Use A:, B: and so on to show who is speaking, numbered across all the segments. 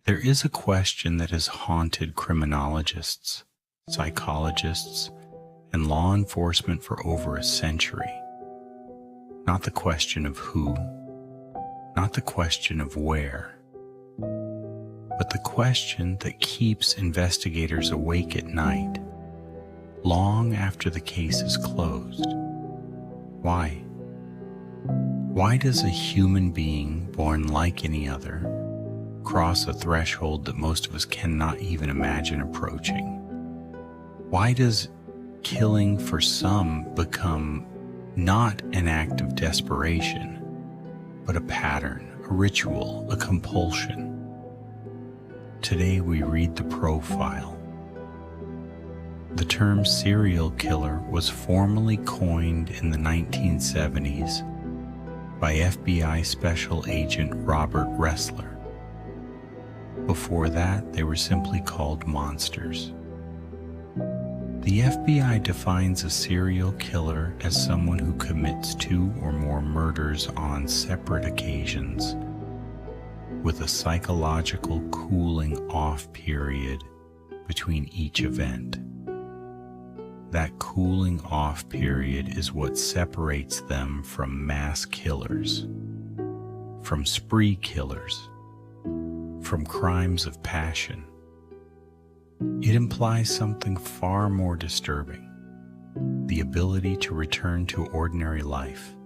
A: There is a question that has haunted criminologists, psychologists, and law enforcement for over a century. Not the question of who, not the question of where, but the question that keeps investigators awake at night, long after the case is closed. Why? Why does a human being born like any other cross a threshold that most of us cannot even imagine approaching? Why does killing for some become not an act of desperation, but a pattern, a ritual, a compulsion? Today we read the profile. The term serial killer was formally coined in the 1970s by FBI Special Agent Robert Ressler. Before that, they were simply called monsters. The FBI defines a serial killer as someone who commits 2 or more murders on separate occasions, with a psychological cooling off period between each event. That cooling off period is what separates them from mass killers, from spree killers, from crimes of passion. It implies something far more disturbing: the ability to return to ordinary life,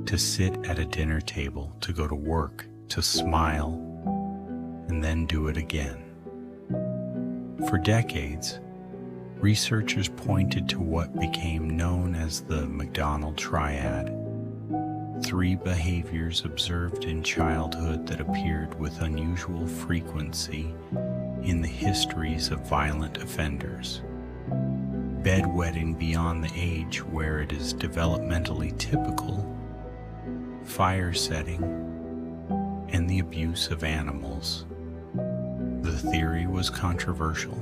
A: to sit at a dinner table, to go to work, to smile, and then do it again. For decades, researchers pointed to what became known as the MacDonald Triad, 3 behaviors observed in childhood that appeared with unusual frequency in the histories of violent offenders: bedwetting beyond the age where it is developmentally typical, fire setting, and the abuse of animals. The theory was controversial.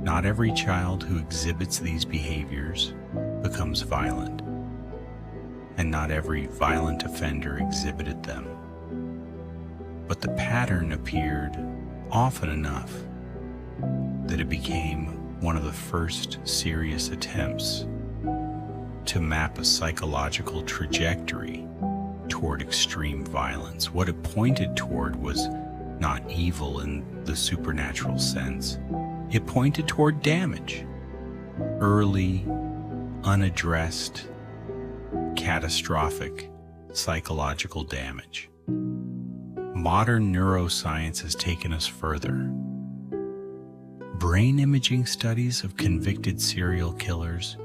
A: Not every child who exhibits these behaviors becomes violent, and not every violent offender exhibited them. But the pattern appeared often enough that it became one of the first serious attempts to map a psychological trajectory toward extreme violence. What it pointed toward was not evil in the supernatural sense. It pointed toward damage, early, unaddressed, catastrophic psychological damage. Modern neuroscience has taken us further. Brain imaging studies of convicted serial killers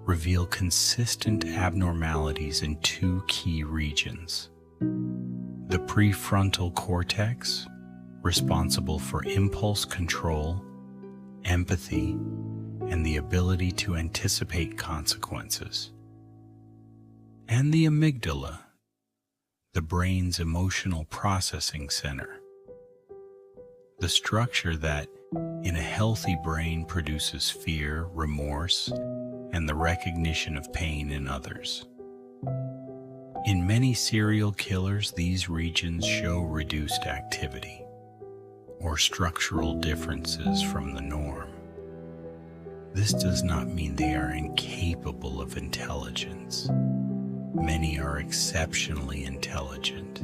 A: reveal consistent abnormalities in 2 key regions: the prefrontal cortex, responsible for impulse control, empathy, and the ability to anticipate consequences, and the amygdala, the brain's emotional processing center, the structure that in a healthy brain produces fear, remorse, and the recognition of pain in others. In many serial killers, these regions show reduced activity or structural differences from the norm. This does not mean they are incapable of intelligence. Many are exceptionally intelligent.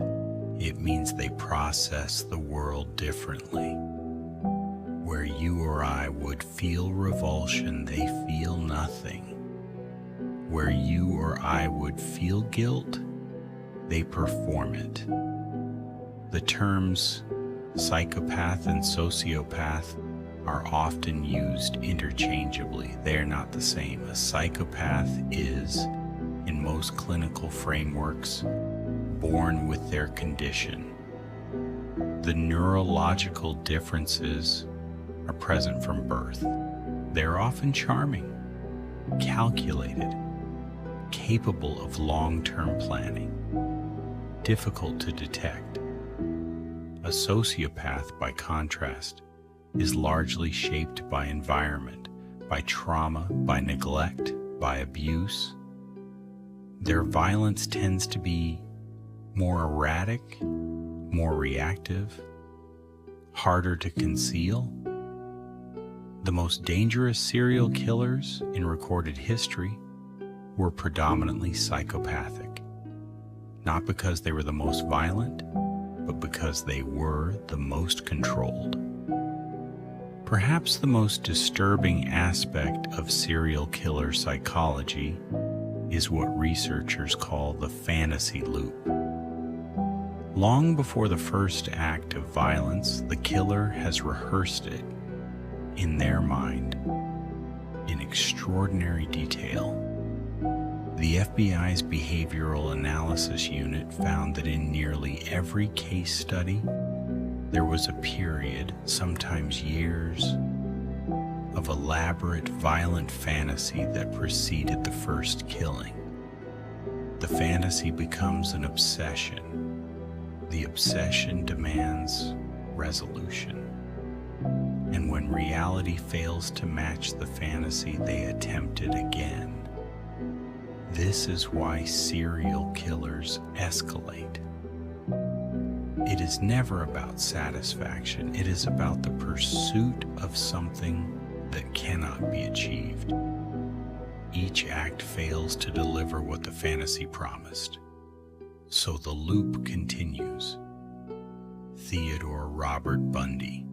A: It means they process the world differently. Where you or I would feel revulsion, they feel nothing. Where you or I would feel guilt, they perform it. The terms psychopath and sociopath are often used interchangeably. They are not the same. A psychopath is, in most clinical frameworks, born with their condition. The neurological differences are present from birth. They are often charming, calculated, capable of long-term planning, difficult to detect. A sociopath, by contrast, is largely shaped by environment, by trauma, by neglect, by abuse. Their violence tends to be more erratic, more reactive, harder to conceal? The most dangerous serial killers in recorded history were predominantly psychopathic, not because they were the most violent, but because they were the most controlled. Perhaps the most disturbing aspect of serial killer psychology is what researchers call the fantasy loop. Long before the first act of violence, the killer has rehearsed it in their mind in extraordinary detail. The FBI's Behavioral Analysis Unit found that in nearly every case study, there was a period, sometimes years, of elaborate violent fantasy that preceded the first killing. The fantasy becomes an obsession. The obsession demands resolution. And when reality fails to match the fantasy, they attempt it again. This is why serial killers escalate. It is never about satisfaction. It is about the pursuit of something that cannot be achieved. Each act fails to deliver what the fantasy promised. So the loop continues. Theodore Robert Bundy,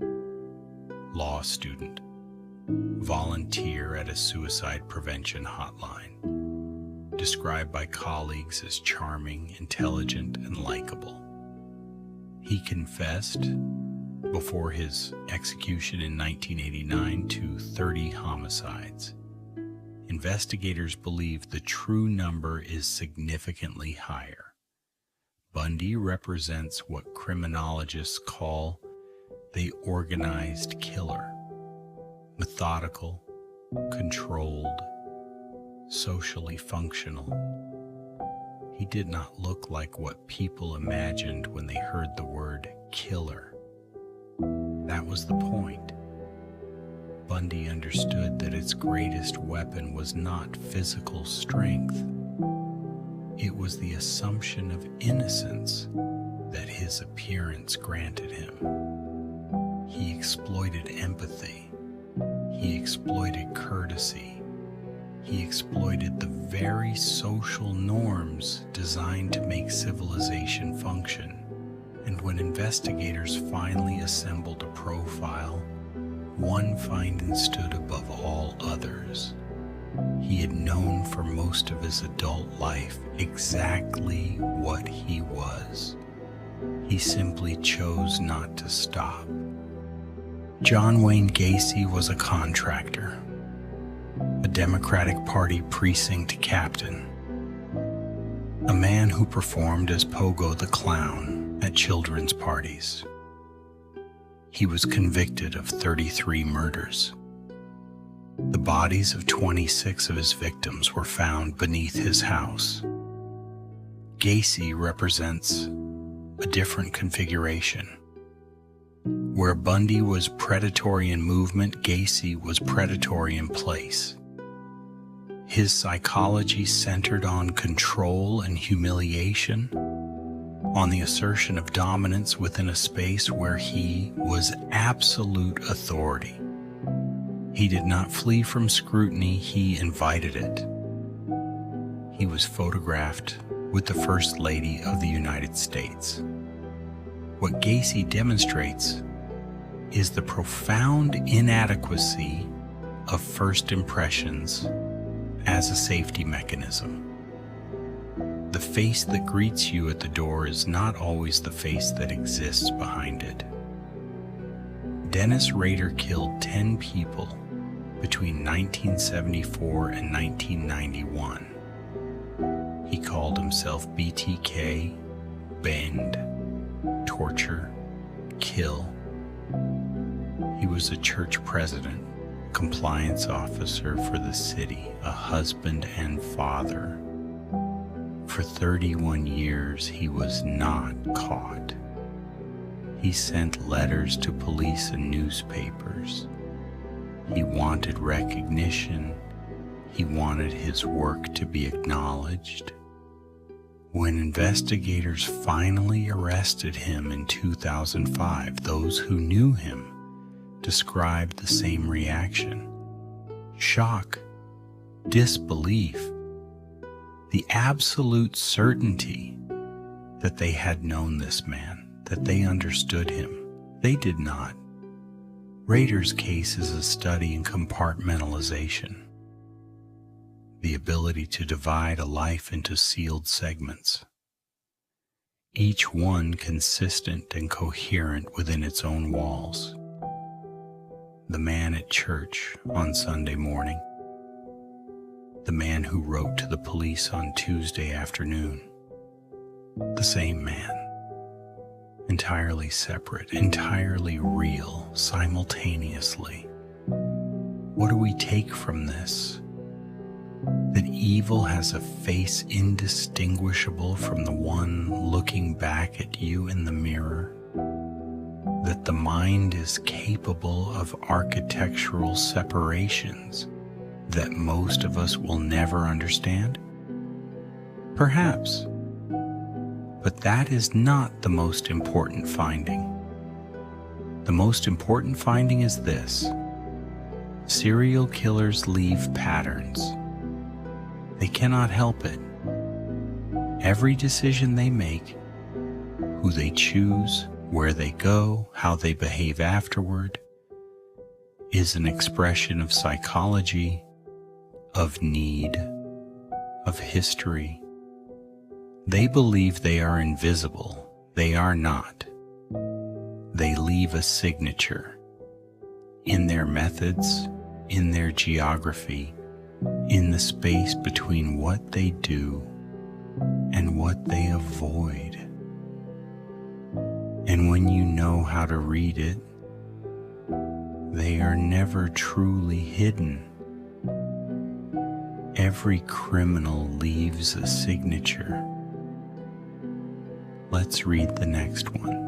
A: law student, volunteer at a suicide prevention hotline, described by colleagues as charming, intelligent, and likable. He confessed before his execution in 1989 to 30 homicides. Investigators believe the true number is significantly higher. Bundy represents what criminologists call the organized killer. Methodical, controlled, socially functional. He did not look like what people imagined when they heard the word killer. That was the point. Bundy understood that its greatest weapon was not physical strength. It was the assumption of innocence that his appearance granted him. He exploited empathy. He exploited courtesy. He exploited the very social norms designed to make civilization function. And when investigators finally assembled a profile, one finding stood above all others. He had known for most of his adult life exactly what he was. He simply chose not to stop. John Wayne Gacy was a contractor, a Democratic Party precinct captain, a man who performed as Pogo the Clown at children's parties. He was convicted of 33 murders. The bodies of 26 of his victims were found beneath his house. Gacy represents a different configuration. Where Bundy was predatory in movement, Gacy was predatory in place. His psychology centered on control and humiliation, on the assertion of dominance within a space where he was absolute authority. He did not flee from scrutiny, he invited it. He was photographed with the First Lady of the United States. What Gacy demonstrates is the profound inadequacy of first impressions as a safety mechanism. The face that greets you at the door is not always the face that exists behind it. Dennis Rader killed 10 people between 1974 and 1991. He called himself BTK, bend, torture, kill. He was a church president, compliance officer for the city, a husband and father. For 31 years, he was not caught. He sent letters to police and newspapers. He wanted recognition. He wanted his work to be acknowledged. When investigators finally arrested him in 2005, those who knew him described the same reaction: shock, disbelief, the absolute certainty that they had known this man, that they understood him. They did not. Rader's case is a study in compartmentalization, the ability to divide a life into sealed segments, each one consistent and coherent within its own walls. The man at church on Sunday morning, the man who wrote to the police on Tuesday afternoon, the same man, entirely separate, entirely real, simultaneously. What do we take from this? That evil has a face indistinguishable from the one looking back at you in the mirror? That the mind is capable of architectural separations that most of us will never understand? Perhaps. But that is not the most important finding. The most important finding is this: serial killers leave patterns. They cannot help it. Every decision they make, who they choose, where they go, how they behave afterward, is an expression of psychology, of need, of history. They believe they are invisible. They are not. They leave a signature in their methods, in their geography, in the space between what they do and what they avoid. And when you know how to read it, they are never truly hidden. Every criminal leaves a signature. Let's read the next one.